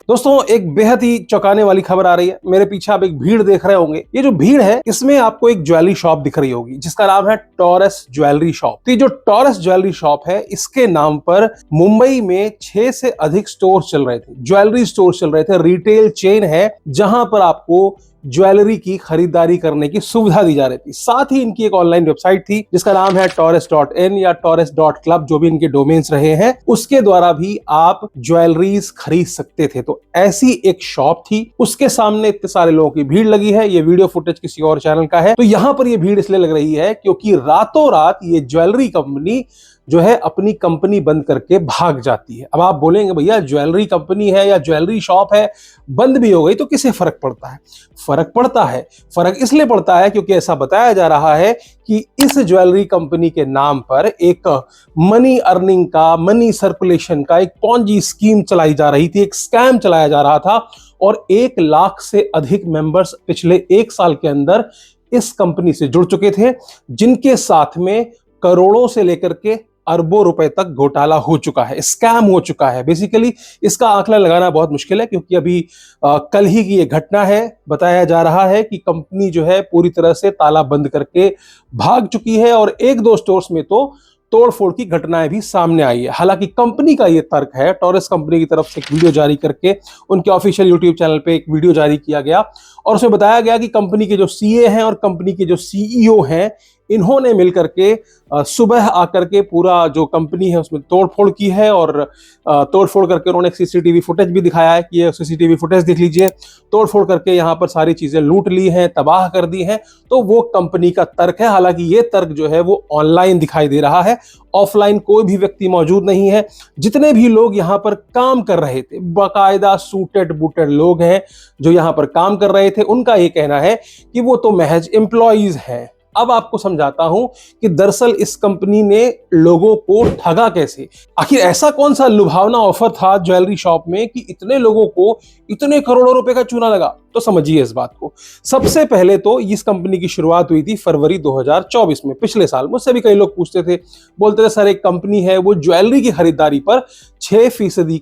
दोस्तों एक बेहद ही चौंकाने वाली खबर आ रही है। मेरे पीछे आप एक भीड़ देख रहे होंगे। ये जो भीड़ है इसमें आपको एक ज्वेलरी शॉप दिख रही होगी जिसका नाम है टॉरस ज्वेलरी शॉप। तो ये जो टॉरस ज्वेलरी शॉप है इसके नाम पर मुंबई में 6 से अधिक स्टोर चल रहे थे, ज्वेलरी स्टोर चल रहे थे। रिटेल चेन है जहां पर आपको ज्वेलरी की खरीदारी करने की सुविधा दी जा रही थी। साथ ही इनकी एक ऑनलाइन वेबसाइट थी जिसका नाम है torres.in या torres.club, जो भी इनके डोमेन्स रहे हैं, उसके द्वारा भी आप ज्वेलरीज खरीद सकते थे। तो ऐसी एक शॉप थी, उसके सामने इतने सारे लोगों की भीड़ लगी है। ये वीडियो फुटेज किसी और चैनल का है। तो यहां पर ये भीड़ इसलिए लग रही है क्योंकि रातों रात ये ज्वेलरी कंपनी जो है अपनी कंपनी बंद करके भाग जाती है। अब आप बोलेंगे भैया ज्वेलरी कंपनी है या ज्वेलरी शॉप है, बंद भी हो गई तो किसे फर्क पड़ता है? फर्क पड़ता है। फर्क इसलिए पड़ता है क्योंकि ऐसा बताया जा रहा है कि इस ज्वेलरी कंपनी के नाम पर एक मनी अर्निंग का, मनी सर्कुलेशन का एक पॉन्जी स्कीम चलाई जा रही थी, एक स्कैम चलाया जा रहा था। और 1 लाख से अधिक मेंबर्स पिछले 1 साल के अंदर इस कंपनी से जुड़ चुके थे, जिनके साथ में करोड़ों से लेकर के अरबों रुपए तक घोटाला हो चुका है, स्कैम हो चुका है। बेसिकली इसका आंकड़ा लगाना बहुत मुश्किल है क्योंकि अभी कल ही की ये घटना है। बताया जा रहा है कि कंपनी जो है पूरी तरह से ताला बंद करके भाग चुकी है और 1-2 स्टोर्स में तो तोड़फोड़ की घटनाएं भी सामने आई है। हालांकि कंपनी का ये तर्क है, टॉरस कंपनी की तरफ से एक वीडियो जारी करके उनके ऑफिशियल यूट्यूब चैनल पे एक वीडियो जारी किया गया और उसमें बताया गया कि कंपनी के जो सीए हैं और कंपनी के जो सीईओ हैं, इन्होंने मिलकर के सुबह आकर के पूरा जो कंपनी है उसमें तोड़फोड़ की है और तोड़फोड़ करके उन्होंने सीसीटीवी फुटेज भी दिखाया है कि ये सीसीटीवी फुटेज देख लीजिए। तोड़फोड़ करके यहाँ पर सारी चीजें लूट ली हैं, तबाह कर दी हैं। तो वो कंपनी का तर्क है। हालांकि ये तर्क जो है वो ऑनलाइन दिखाई दे रहा है, ऑफलाइन कोई भी व्यक्ति मौजूद नहीं है। जितने भी लोग यहाँ पर काम कर रहे थे, बाकायदा सूटेड बूटेड लोग हैं जो यहाँ पर काम कर रहे थे, उनका ये कहना है कि वो तो महज एम्प्लॉइज हैं। अब आपको समझाता हूं कि दरअसल इस कंपनी ने लोगों को ठगा कैसे। आखिर ऐसा कौन सा लुभावना ऑफर था ज्वेलरी शॉप में कि इतने लोगों को इतने करोड़ों रुपए का चूना लगा? तो समझिए इस बात को। सबसे पहले तो इस कंपनी की शुरुआत हुई थी फरवरी 2024 में, पिछले साल। मुझसे भी कई लोग पूछते थे, बोलते थे सर एक कंपनी है वो ज्वेलरी की खरीदारी पर 6%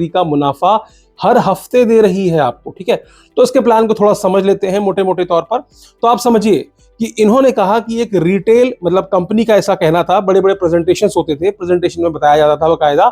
का मुनाफा हर हफ्ते दे रही है आपको। ठीक है, तो इसके प्लान को थोड़ा समझ लेते हैं मोटे मोटे तौर पर। तो आप समझिए कि इन्होंने कहा कि एक रिटेल, मतलब कंपनी का ऐसा कहना था, बड़े बड़े प्रेजेंटेशंस होते थे, प्रेजेंटेशन में बताया जाता था बकायदा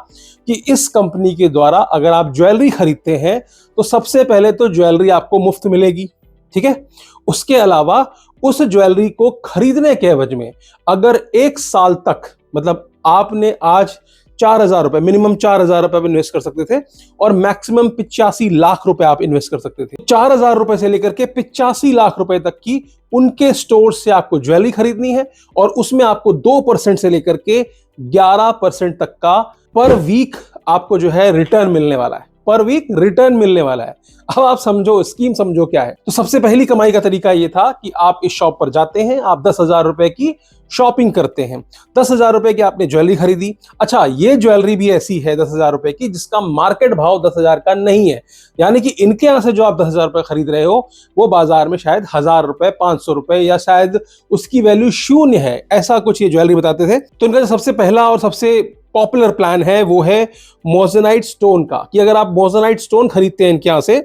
कि इस कंपनी के द्वारा अगर आप ज्वेलरी खरीदते हैं तो सबसे पहले तो ज्वेलरी आपको मुफ्त मिलेगी। ठीक है, उसके अलावा उस ज्वेलरी को खरीदने के एवज में अगर 1 साल तक, मतलब आपने आज 4,000 रुपए, मिनिमम 4,000 रुपए इन्वेस्ट कर सकते थे और मैक्सिमम 85 लाख रुपए आप इन्वेस्ट कर सकते थे। 4,000 रुपए से लेकर के 85 लाख रुपए तक की उनके स्टोर से आपको ज्वेलरी खरीदनी है और उसमें आपको 2% से लेकर के 11% तक का पर वीक आपको जो है रिटर्न मिलने वाला है। पर वीक रिटर्न मिलने वाला है। अब आप समझो, स्कीम समझो क्या है। तो सबसे पहली कमाई का तरीका यह था कि आप इस शॉप पर जाते हैं, आप 10,000 रुपए की शॉपिंग करते हैं। 10,000 रुपए की आपने ज्वेलरी खरीदी। अच्छा, ये ज्वेलरी भी ऐसी है 10,000 रुपए की जिसका मार्केट भाव 10,000 का नहीं है, यानी कि इनके यहां से जो आप 10,000 रुपए खरीद रहे हो वो बाजार में शायद 1,000 रुपए, 500 रुपए या शायद उसकी वैल्यू 0 है, ऐसा कुछ ये ज्वेलरी बताते थे। तो इनका जो सबसे पहला और सबसे पॉपुलर प्लान है वो है मोजेनाइट स्टोन का, कि अगर आप मोजेनाइट स्टोन खरीदते हैं इनके यहां से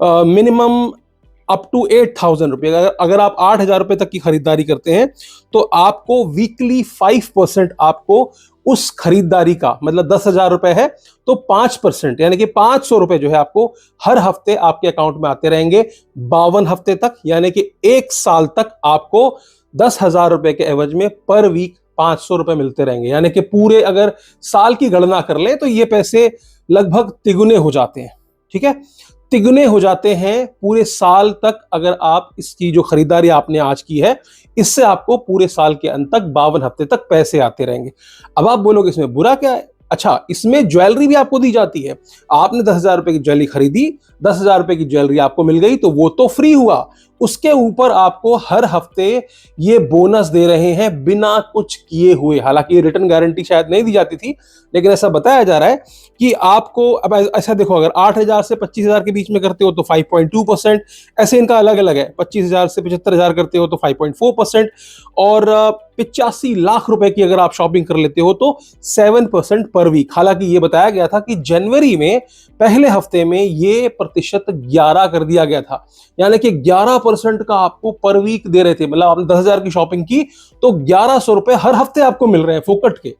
मिनिमम अप टू 8,000 रुपए, अगर आप 8,000 रुपए तक की खरीदारी करते हैं तो आपको वीकली 5% आपको उस खरीदारी का, मतलब 10,000 रुपए है तो 5% यानी कि 500 रुपए जो है आपको हर हफ्ते आपके अकाउंट में आते रहेंगे 52 हफ्ते तक, यानी कि 1 साल तक आपको 10,000 रुपए के एवज में पर वीक 500 रुपए मिलते रहेंगे। यानी कि पूरे अगर साल की गणना कर लें तो ये पैसे लगभग तिगुने हो जाते हैं। ठीक है, तिगुने हो जाते हैं पूरे साल तक। अगर आप इसकी जो खरीदारी आपने आज की है, इससे आपको पूरे साल के अंत तक 52 हफ्ते तक पैसे आते रहेंगे। अब आप बोलोगे इसमें बुरा क्या है? अच्छा, इसमें ज्वेलरी भी आपको दी जाती है। आपने 10,000 रुपए की ज्वेलरी खरीदी, 10,000 रुपए की ज्वेलरी आपको मिल गई तो वो तो फ्री हुआ। उसके ऊपर आपको हर हफ्ते ये बोनस दे रहे हैं बिना कुछ किए हुए। हालांकि ये रिटर्न गारंटी शायद नहीं दी जाती थी, लेकिन ऐसा बताया जा रहा है कि आपको अब ऐसा देखो, अगर 8,000 से 25,000 के बीच में करते हो तो 5.2%, ऐसे इनका अलग अलग है। 25,000 से 75,000 करते हो तो 5.4%, और 85 लाख रुपए की अगर आप शॉपिंग कर लेते हो तो 7% पर वीक। हालांकि ये बताया गया था कि जनवरी में पहले हफ्ते में ये प्रतिशत 11 कर दिया गया था, यानी कि 11% का आपको पर वीक दे रहे थे। मतलब आपने 10,000 की शॉपिंग की तो 1,100 रुपए हर हफ्ते आपको मिल रहे हैं फोकट के।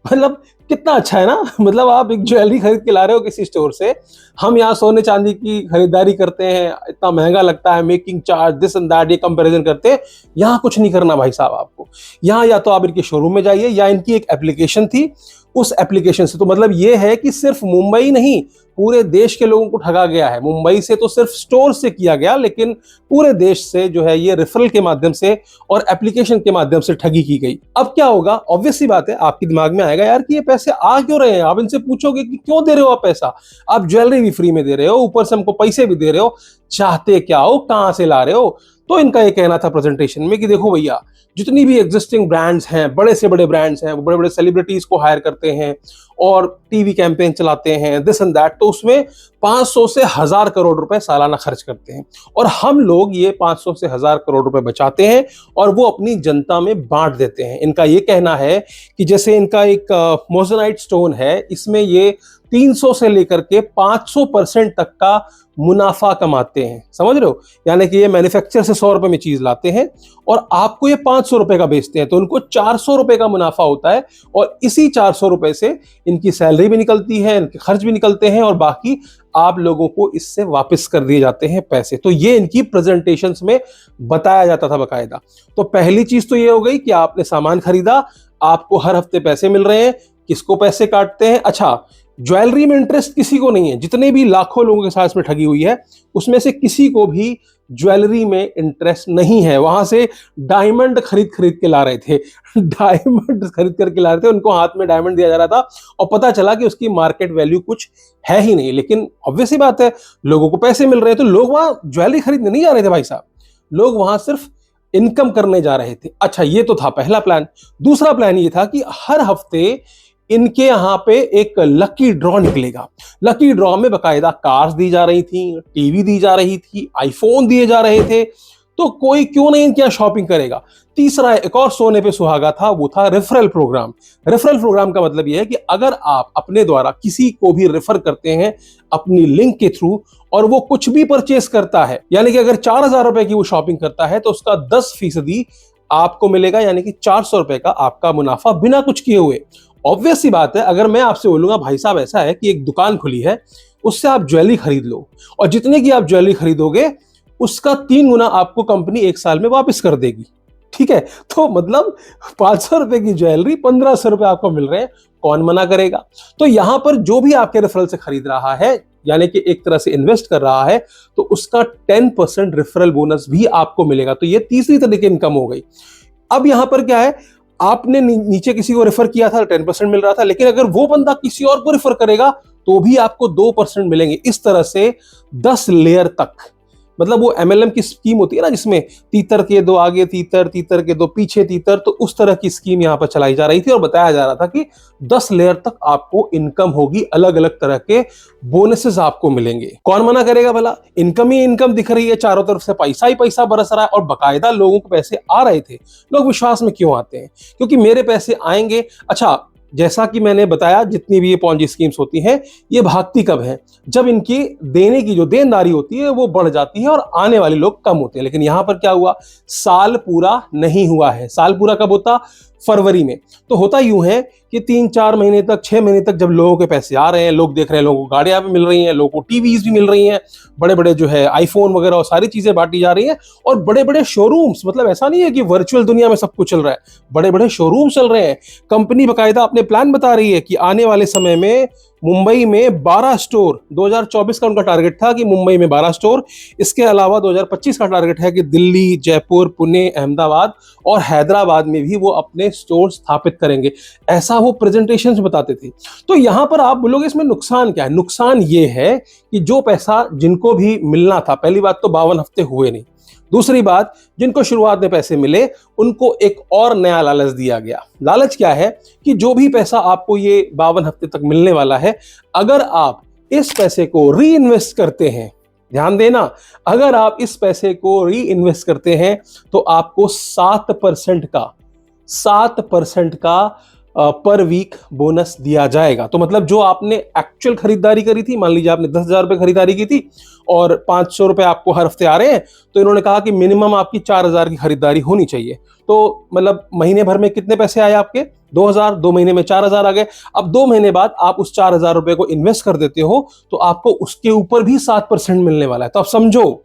मतलब कितना अच्छा है ना। मतलब आप एक ज्वेलरी खरीद के ला रहे हो किसी स्टोर से, हम यहाँ सोने चांदी की खरीदारी करते हैं, इतना महंगा लगता है, making charge this and that, ये कंपैरिजन करते हैं। यहाँ कुछ नहीं करना भाई साहब आपको। यहाँ या तो आप इनके शोरूम में जाइए, या इनकी एक एप्लीकेशन थी, उस एप्लीकेशन से। तो मतलब ये है कि सिर्फ मुंबई नहीं, पूरे देश के लोगों को ठगा गया है। मुंबई से तो सिर्फ स्टोर से किया गया, लेकिन पूरे देश से जो है ये रेफरल के माध्यम से और एप्लीकेशन के माध्यम से ठगी की गई। अब क्या होगा, ऑब्वियस सी बात है, आपके दिमाग में आएगा यार कि ये पैसे आ क्यों रहे हैं। आप इनसे पूछोगे कि क्यों दे रहे हो आप पैसा, आप ज्वेलरी भी फ्री में दे रहे हो, ऊपर से हमको पैसे भी दे रहे हो, चाहते क्या हो, कहां से ला रहे हो। तो इनका ये कहना था प्रेजेंटेशन में कि देखो भैया, जितनी भी एग्जिस्टिंग ब्रांड्स हैं, बड़े से बड़े ब्रांड्स हैं, वो बड़े बड़े सेलिब्रिटीज को हायर करते हैं और टीवी कैंपेन चलाते हैं, दिस एंड दैट, तो उसमें 500 से 1,000 करोड़ रुपए सालाना खर्च करते हैं। और हम लोग ये 500 से 1,000 करोड़ रुपए बचाते हैं और वो अपनी जनता में बांट देते हैं। इनका ये कहना है कि जैसे इनका एक मोजोनाइट स्टोन है, इसमें ये 300 से लेकर के 500% तक का मुनाफा कमाते हैं। समझ रहे हो, यानी कि ये मैन्युफैक्चर से 100 रुपए में चीज लाते हैं और आपको ये 500 रुपए का बेचते हैं, तो उनको 400 रुपए का मुनाफा होता है। और इसी 400 रुपए से इनकी सैलरी भी निकलती है, इनके खर्च भी निकलते हैं, और बाकी आप लोगों को इससे वापस कर दिए जाते हैं पैसे। तो ये इनकी प्रेजेंटेशंस में बताया जाता था बकायदा। तो पहली चीज तो ये हो गई कि आपने सामान खरीदा, आपको हर हफ्ते पैसे मिल रहे हैं। किसको पैसे काटते हैं? अच्छा, ज्वेलरी में इंटरेस्ट किसी को नहीं है। जितने भी लाखों लोगों के साथ इसमें ठगी हुई है, उसमें से किसी को भी ज्वेलरी में इंटरेस्ट नहीं है। वहां से डायमंड खरीद खरीद के ला रहे थे डायमंड खरीद करके ला रहे थे, उनको हाथ में डायमंड दिया जा रहा था, और पता चला कि उसकी मार्केट वैल्यू कुछ है ही नहीं। लेकिन ऑब्वियस ही बात है, लोगों को पैसे मिल रहे हैं तो लोग वहां ज्वेलरी खरीदने नहीं जा रहे थे भाई साहब, लोग वहां सिर्फ इनकम करने जा रहे थे। अच्छा, ये तो था पहला प्लान। दूसरा प्लान ये था कि हर हफ्ते इनके यहां पे एक लकी ड्रॉ निकलेगा। लकी ड्रॉ में बकायदा कार्स दी जा रही थी, टीवी दी जा रही थी, आईफोन दिए जा रहे थे। तो कोई क्यों नहीं इनके यहां शॉपिंग करेगा। तीसरा एक और सोने पे सुहागा था, वो था रेफरल प्रोग्राम। रेफरल प्रोग्राम का मतलब यह है कि अगर आप अपने द्वारा किसी को भी रेफर करते हैं अपनी लिंक के थ्रू, और वो कुछ भी परचेस करता है, यानी कि अगर 4,000 रुपए की वो शॉपिंग करता है तो उसका 10% आपको मिलेगा, यानी कि 400 रुपए का आपका मुनाफा बिना कुछ किए हुए। ऑब्वियस सी बात है, अगर मैं आपसे बोलूंगा भाई साहब ऐसा है कि एक दुकान खुली है, उससे आप ज्वेलरी खरीद लो, और जितने की आप ज्वेलरी खरीदोगे उसका 3 गुना आपको कंपनी 1 साल में वापस कर देगी। ठीक है, तो मतलब 500 रुपए की ज्वेलरी 1,500 रुपए आपको मिल रहे हैं, कौन मना करेगा। तो यहां पर जो भी आपके रेफरल से खरीद रहा है, यानी कि एक तरह से इन्वेस्ट कर रहा है, तो उसका 10% रेफरल बोनस भी आपको मिलेगा। तो ये तीसरी तरह की इनकम हो गई। अब यहां पर क्या है, आपने नीचे किसी को रेफर किया था, 10% मिल रहा था, लेकिन अगर वो बंदा किसी और को रेफर करेगा तो भी आपको 2% मिलेंगे। इस तरह से 10 लेयर तक, मतलब वो MLM की स्कीम होती है ना, जिसमें तीतर के 2 आगे तीतर, तीतर के 2 पीछे तीतर, तो उस तरह की स्कीम यहां पर चलाई जा रही थी और बताया जा रहा था कि 10 लेयर तक आपको इनकम होगी, अलग अलग तरह के बोनसेस आपको मिलेंगे। कौन मना करेगा भला, इनकम ही इनकम दिख रही है, चारों तरफ से पैसा ही पैसा बरस रहा है, और बकायदा लोगों को पैसे आ रहे थे। लोग विश्वास में क्यों आते हैं? क्योंकि मेरे पैसे आएंगे। अच्छा, जैसा कि मैंने बताया, जितनी भी ये पॉन्जी स्कीम्स होती हैं, ये भागती कब है, जब इनकी देने की जो देनदारी होती है वो बढ़ जाती है और आने वाले लोग कम होते हैं। लेकिन यहां पर क्या हुआ, साल पूरा नहीं हुआ है। साल पूरा कब होता? फरवरी में। तो होता यूं है कि 3-4 महीने तक, 6 महीने तक जब लोगों के पैसे आ रहे हैं, लोग देख रहे हैं, लोगों को गाड़ियां भी मिल रही हैं, लोगों को टीवीज भी मिल रही हैं, बड़े बड़े जो है आईफोन वगैरह और सारी चीजें बांटी जा रही हैं, और बड़े बड़े शोरूम्स, मतलब ऐसा नहीं है कि वर्चुअल दुनिया में सब कुछ चल रहा है, बड़े बड़े शोरूम चल रहे हैं। कंपनी बकायदा अपने प्लान बता रही है कि आने वाले समय में मुंबई में 12 स्टोर, 2024 का उनका टारगेट था कि मुंबई में 12 स्टोर, इसके अलावा 2025 का टारगेट है कि दिल्ली, जयपुर, पुणे, अहमदाबाद और हैदराबाद में भी वो अपने स्टोर स्थापित करेंगे। ऐसा वो प्रेजेंटेशन में बताते थे। तो यहां पर आप बोलोगे इसमें नुकसान क्या है? नुकसान ये है कि जो पैसा जिनको भी मिलना था, पहली बात तो 52 हफ्ते हुए नहीं, दूसरी बात, जिनको शुरुआत में पैसे मिले उनको एक और नया लालच दिया गया। लालच क्या है कि जो भी पैसा आपको ये 52 हफ्ते तक मिलने वाला है, अगर आप इस पैसे को री इन्वेस्ट करते हैं, ध्यान देना, अगर आप इस पैसे को री इन्वेस्ट करते हैं तो आपको 7% का पर वीक बोनस दिया जाएगा। तो मतलब जो आपने एक्चुअल खरीदारी करी थी, मान लीजिए आपने 10,000 रुपए खरीदारी की थी और 500 रुपए आपको हर हफ्ते आ रहे हैं, तो इन्होंने कहा कि मिनिमम आपकी 4,000 की खरीदारी होनी चाहिए। तो मतलब महीने भर में कितने पैसे आए आपके? 2,000। 2 महीने में 4,000 आ गए। अब 2 महीने बाद आप उस 4,000 रुपए को इन्वेस्ट कर देते हो तो आपको उसके ऊपर भी 7% मिलने वाला है। तो अब समझो,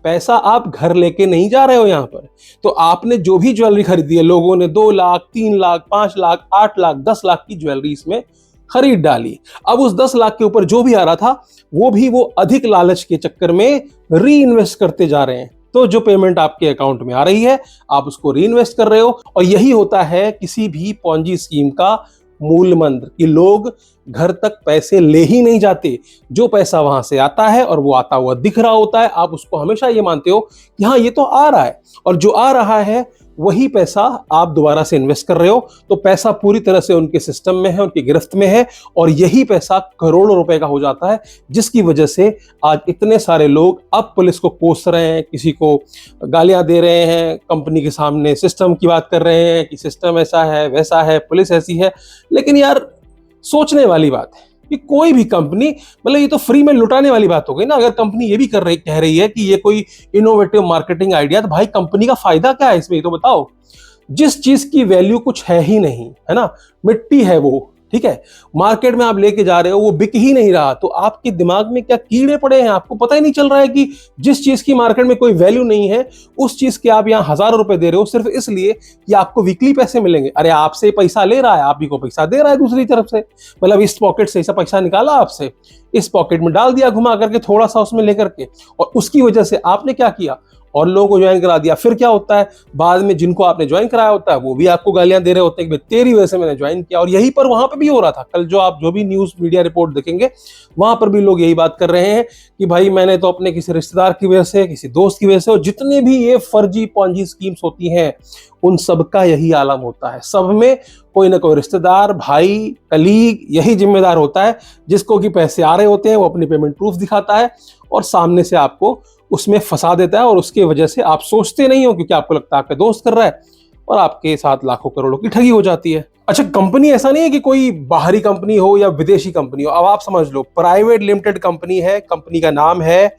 पैसा आप घर लेके नहीं जा रहे हो यहां पर। तो आपने जो भी ज्वेलरी खरीदी है, लोगों ने 2 लाख, 3 लाख, 5 लाख, 8 लाख, 10 लाख की ज्वेलरी इसमें खरीद डाली। अब उस 10 लाख के ऊपर जो भी आ रहा था वो अधिक लालच के चक्कर में री इन्वेस्ट करते जा रहे हैं। तो जो पेमेंट आपके अकाउंट में आ रही है, आप उसको री इन्वेस्ट कर रहे हो। और यही होता है किसी भी पॉन्जी स्कीम का मूल मंत्र, कि लोग घर तक पैसे ले ही नहीं जाते। जो पैसा वहां से आता है और वो आता हुआ दिख रहा होता है, आप उसको हमेशा ये मानते हो कि हाँ ये तो आ रहा है, और जो आ रहा है वही पैसा आप दोबारा से इन्वेस्ट कर रहे हो। तो पैसा पूरी तरह से उनके सिस्टम में है, उनकी गिरफ्त में है, और यही पैसा करोड़ों रुपए का हो जाता है, जिसकी वजह से आज इतने सारे लोग अब पुलिस को कोस रहे हैं, किसी को गालियां दे रहे हैं, कंपनी के सामने सिस्टम की बात कर रहे हैं कि सिस्टम ऐसा है, वैसा है, पुलिस ऐसी है। लेकिन यार, सोचने वाली बात है कि कोई भी कंपनी, मतलब ये तो फ्री में लुटाने वाली बात हो गई ना। अगर कंपनी ये भी कह रही है कि ये कोई इनोवेटिव मार्केटिंग आइडिया, तो भाई कंपनी का फायदा क्या है इसमें, ये तो बताओ। जिस चीज की वैल्यू कुछ है ही नहीं, है ना, मिट्टी है वो, ठीक है, मार्केट में आप लेके जा रहे हो, वो बिक ही नहीं रहा, तो आपके दिमाग में क्या कीड़े पड़े हैं? आपको पता ही नहीं चल रहा है कि जिस चीज की मार्केट में कोई वैल्यू नहीं है, उस चीज के आप यहाँ हजारों रुपए दे रहे हो सिर्फ इसलिए कि आपको वीकली पैसे मिलेंगे। अरे आपसे पैसा ले रहा है, आप ही को पैसा दे रहा है दूसरी तरफ से। मतलब इस पॉकेट से ऐसा पैसा निकाला आपसे, इस पॉकेट में डाल दिया घुमा करके, थोड़ा सा उसमें लेकर के, और उसकी वजह से आपने क्या किया, और लोगों को ज्वाइन करा दिया। फिर क्या होता है, बाद में जिनको आपने ज्वाइन कराया होता है वो भी आपको गालियां दे रहे होते हैं कि तेरी वजह से मैंने ज्वाइन किया। और यहीं पर वहां पर भी हो रहा था। कल जो भी न्यूज मीडिया रिपोर्ट देखेंगे, वहां पर भी लोग यही बात कर रहे हैं कि भाई मैंने तो अपने किसी रिश्तेदार की वजह से, किसी दोस्त की वजह से, और जितने भी ये फर्जी पॉन्जी स्कीम्स होती हैं उन सबका यही आलम होता है। सब में कोई ना कोई रिश्तेदार, भाई, कलीग यही जिम्मेदार होता है, जिसको कि पैसे आ रहे होते हैं, वो अपनी पेमेंट प्रूफ दिखाता है और सामने से आपको उसमें फंसा देता है, और उसकी वजह से आप सोचते नहीं हो, क्योंकि आपको लगता है आपका दोस्त कर रहा है, और आपके साथ लाखों करोड़ों की ठगी हो जाती है। अच्छा, कंपनी ऐसा नहीं है कि कोई बाहरी कंपनी हो या विदेशी कंपनी हो। अब आप समझ लो, प्राइवेट लिमिटेड कंपनी है, कंपनी का नाम है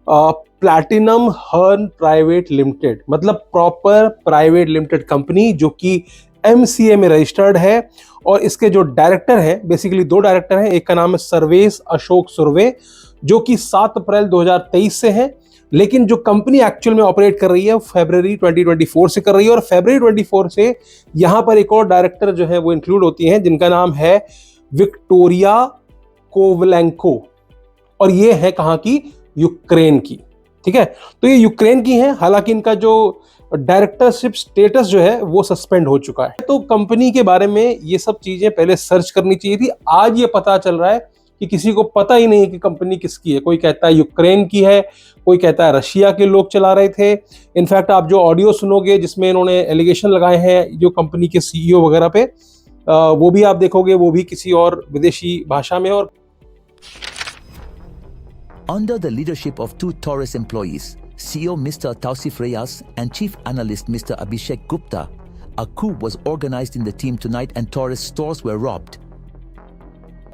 प्लैटिनम हर्न प्राइवेट लिमिटेड, मतलब प्रॉपर प्राइवेट लिमिटेड कंपनी, जो कि MCA में रजिस्टर्ड है। और इसके जो डायरेक्टर हैं, बेसिकली 2 डायरेक्टर हैं, एक का नाम है सर्वेश अशोक सुर्वे, जो कि 7 अप्रैल 2023 से है, लेकिन जो कंपनी एक्चुअल में ऑपरेट कर रही है फरवरी 2024 से कर रही है। और फरवरी 24 से यहां पर एक और डायरेक्टर जो है वो इंक्लूड होती हैं, जिनका नाम है विक्टोरिया कोवलेंको, और ये है कहां की, यूक्रेन की, ठीक है। तो ये यूक्रेन की है, हालांकि इनका जो डायरेक्टरशिप स्टेटस जो है वो सस्पेंड हो चुका है। तो कंपनी के बारे में ये सब चीजें पहले सर्च करनी चाहिए थी। आज ये पता चल रहा है कि किसी को पता ही नहीं है कि कंपनी किसकी है। कोई कहता है यूक्रेन की है, कोई कहता है रशिया के लोग चला रहे थे। इनफैक्ट आप जो ऑडियो सुनोगे जिसमें इन्होंने एलिगेशन लगाए हैं जो कंपनी के CEO वगैरह पे, वो भी आप देखोगे, वो भी किसी और विदेशी भाषा में। और Under the leadership of 2 Taurus employees, CEO Mr. Tausif Reyes and Chief Analyst Mr. Abhishek Gupta, a coup was organized in the team tonight and Taurus stores were robbed.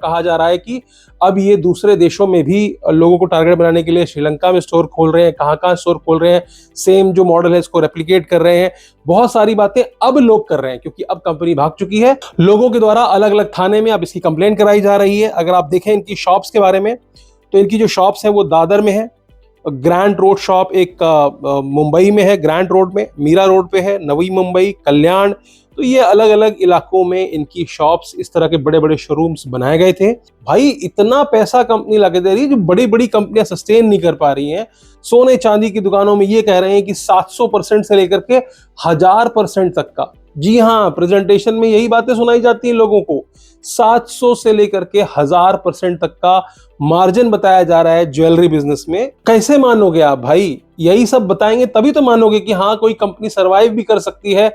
कहा जा रहा है कि अब ये दूसरे देशों में भी लोगों को टारगेट बनाने के लिए श्रीलंका में स्टोर खोल रहे हैं, कहाँ स्टोर खोल रहे हैं, सेम जो मॉडल है इसको रेप्लिकेट कर रहे हैं। बहुत सारी बातें अब लोग कर रहे हैं, क्योंकि अब कंपनी भाग चुकी है। लोगों के द्वारा अलग अलग थाने में अब इसकी कंप्लेन कराई जा रही है। अगर आप देखें इनकी शॉप्स के बारे में, तो इनकी जो शॉप्स है वो दादर में है, ग्रैंड रोड शॉप एक मुंबई में है, ग्रैंड रोड में, मीरा रोड पे है, नवी मुंबई, कल्याण। तो ये अलग अलग इलाकों में इनकी शॉप्स, इस तरह के बड़े बड़े शोरूम्स बनाए गए थे। भाई इतना पैसा कंपनी लगा दे रही है जो बड़ी बड़ी कंपनियां सस्टेन नहीं कर पा रही हैं। सोने चांदी की दुकानों में ये कह रहे हैं कि 700% से लेकर के 1000% तक का जी हाँ, प्रेजेंटेशन में यही बातें सुनाई जाती हैं लोगों को। 700 से लेकर के 1000% तक का मार्जिन बताया जा रहा है ज्वेलरी बिजनेस में। कैसे मानोगे आप भाई? यही सब बताएंगे तभी तो मानोगे कि हाँ, कोई कंपनी सरवाइव भी कर सकती है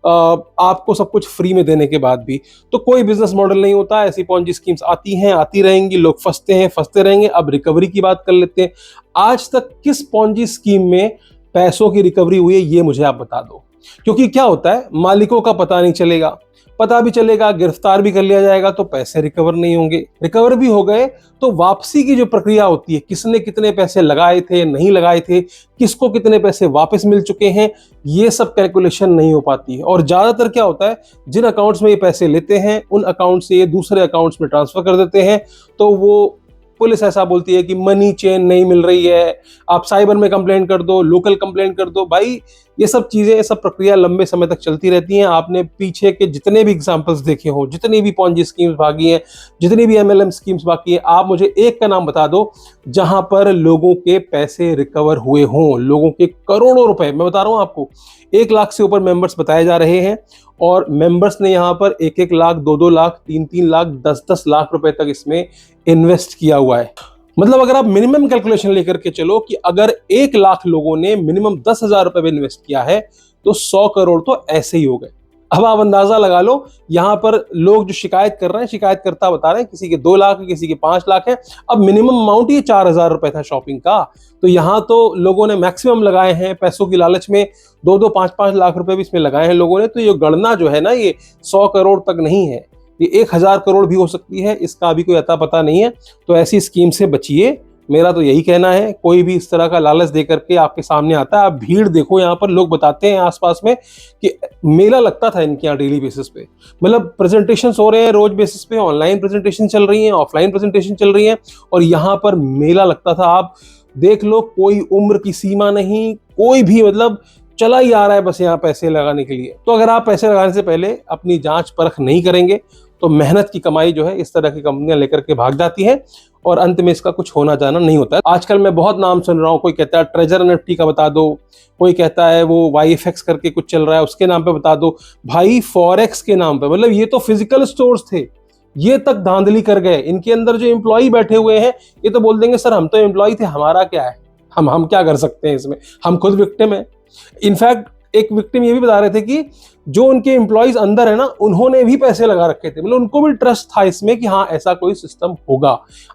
आपको सब कुछ फ्री में देने के बाद भी। तो कोई बिजनेस मॉडल नहीं होता। ऐसी पॉन्जी स्कीम्स आती हैं, आती रहेंगी, लोग फंसते हैं, फंसते रहेंगे। अब रिकवरी की बात कर लेते हैं। आज तक किस पॉन्जी स्कीम में पैसों की रिकवरी हुई है, ये मुझे आप बता दो। क्योंकि क्या होता है, मालिकों का पता नहीं चलेगा, पता भी चलेगा, गिरफ्तार भी कर लिया जाएगा तो पैसे रिकवर नहीं होंगे। रिकवर भी हो गए तो वापसी की जो प्रक्रिया होती है, किसने कितने पैसे लगाए थे, नहीं लगाए थे, किसको कितने पैसे वापस मिल चुके हैं, ये सब कैलकुलेशन नहीं हो पाती है। और ज्यादातर क्या होता है, जिन अकाउंट्स में ये पैसे लेते हैं उन अकाउंट से ये दूसरे अकाउंट्स में ट्रांसफर कर देते हैं। तो वो पुलिस ऐसा बोलती है कि मनी चेन नहीं मिल रही है, आप साइबर में कंप्लेंट कर दो, लोकल कंप्लेंट कर दो। भाई ये सब चीजें, ये सब प्रक्रिया लंबे समय तक चलती रहती हैं। आपने पीछे के जितने भी एग्जांपल्स देखे हो, जितनी भी पॉन्जी स्कीम्स भागी हैं, जितनी भी एमएलएम स्कीम्स बाकी है, आप मुझे एक का नाम बता दो जहां पर लोगों के पैसे रिकवर हुए हों, लोगों के करोड़ों रुपए। मैं बता रहा हूं आपको, 1 लाख से ऊपर मेंबर्स बताए जा रहे हैं और मेंबर्स ने यहाँ पर 1-1 लाख, 2-2 लाख, 3-3 लाख, 10-10 लाख रुपए तक इसमें इन्वेस्ट किया हुआ है। मतलब अगर आप मिनिमम कैलकुलेशन लेकर के चलो कि अगर 1 लाख लोगों ने मिनिमम 10,000 रुपए भी इन्वेस्ट किया है तो 100 करोड़ तो ऐसे ही हो गए। अब आप अंदाजा लगा लो, यहां पर लोग जो शिकायत कर रहे हैं, शिकायतकर्ता बता रहे हैं किसी के 2 लाख है, किसी के 5 लाख है। अब मिनिमम अमाउंट ये 4,000 रुपए था शॉपिंग का। तो यहां तो लोगों ने मैक्सिमम लगाए हैं, पैसों की लालच में 2-2, 5-5 लाख रुपए भी इसमें लगाए हैं लोगों ने। तो ये गणना जो है ना, ये 100 करोड़ तक नहीं है, ये 1000 करोड़ भी हो सकती है, इसका अभी कोई अता पता नहीं है। तो ऐसी स्कीम से बचिए, मेरा तो यही कहना है। कोई भी इस तरह का लालच देकर के आपके सामने आता है, आप भीड़ देखो, यहाँ पर लोग बताते हैं आसपास में कि मेला लगता था इनके यहाँ डेली बेसिस पे। मतलब प्रेजेंटेशन हो रहे हैं रोज बेसिस पे, ऑनलाइन प्रेजेंटेशन चल रही हैं, ऑफलाइन प्रेजेंटेशन चल रही हैं, और यहाँ पर मेला लगता था। आप देख लो, कोई उम्र की सीमा नहीं, कोई भी मतलब चला ही आ रहा है बस यहाँ पैसे लगाने के लिए। तो अगर आप पैसे लगाने से पहले अपनी जांच परख नहीं करेंगे तो मेहनत की कमाई जो है इस तरह की कंपनियां लेकर के भाग जाती हैं और अंत में इसका कुछ होना जाना नहीं होता है। आजकल मैं बहुत नाम सुन रहा हूँ, कोई कहता है ट्रेजर एनएफटी का बता दो, कोई कहता है वो YFX करके कुछ चल रहा है उसके नाम पे बता दो। भाई फॉरेक्स के नाम पे, मतलब ये तो फिजिकल स्टोर्स थे, ये तक धांधली कर गए। इनके अंदर जो एम्प्लॉय बैठे हुए हैं ये तो बोल देंगे सर हम तो एम्प्लॉय थे, हमारा क्या है, हम क्या कर सकते हैं इसमें, हम खुद विक्टिम है। इनफैक्ट एक विक्टिम ये भी बता रहे थे कि जो उनके एम्प्लॉइज अंदर है ना, उन्होंने भी पैसे लगा रखे थे, मतलब उनको भी ट्रस्ट था इसमें कि हाँ ऐसा कोई सिस्टम होगा।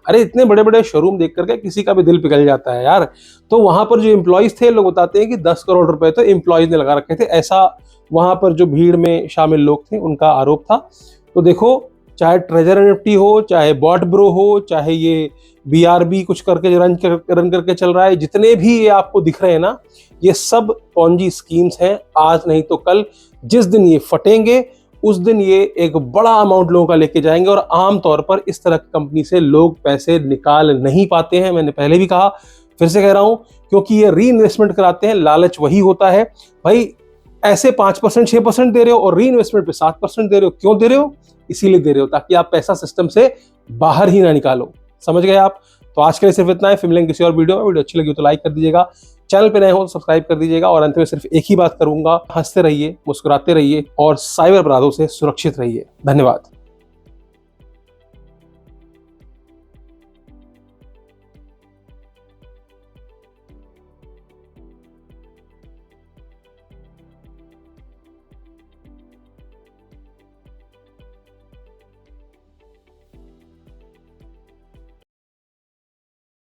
अरे इतने बड़े बड़े शोरूम देख करके किसी का भी दिल पिघल जाता है यार। तो वहां पर जो एम्प्लॉइज थे, लोग बताते हैं कि 10 करोड़ रुपए तो एम्प्लॉइज ने लगा रखे थे, ऐसा वहां पर जो भीड़ में शामिल लोग थे उनका आरोप था। तो देखो, चाहे ट्रेजर एनएफटी हो, चाहे बॉट ब्रो हो, चाहे ये BRB कुछ करके रन करके चल रहा है, जितने भी ये आपको दिख रहे हैं ना, ये सब पॉन्जी स्कीम्स हैं। आज नहीं तो कल जिस दिन ये फटेंगे उस दिन ये एक बड़ा अमाउंट लोगों का लेके जाएंगे। और आमतौर पर इस तरह की कंपनी से लोग पैसे निकाल नहीं पाते हैं। मैंने पहले भी कहा, फिर से कह रहा हूं, क्योंकि ये री इन्वेस्टमेंट कराते हैं। लालच वही होता है भाई, ऐसे 5%, 6% दे रहे हो और री इन्वेस्टमेंट पे 7% दे रहे हो। क्यों दे रहे हो? इसीलिए दे रहे हो ताकि आप पैसा सिस्टम से बाहर ही ना निकालो। समझ गए आप? तो आज के लिए सिर्फ इतना है। फिर मिलेंगे किसी और वीडियो में। वीडियो अच्छी लगी तो लाइक कर दीजिएगा, चैनल पे नए हो तो सब्सक्राइब कर दीजिएगा। और अंत में सिर्फ एक ही बात करूंगा, हंसते रहिए, मुस्कुराते रहिए और साइबर अपराधों से सुरक्षित रहिए। धन्यवाद।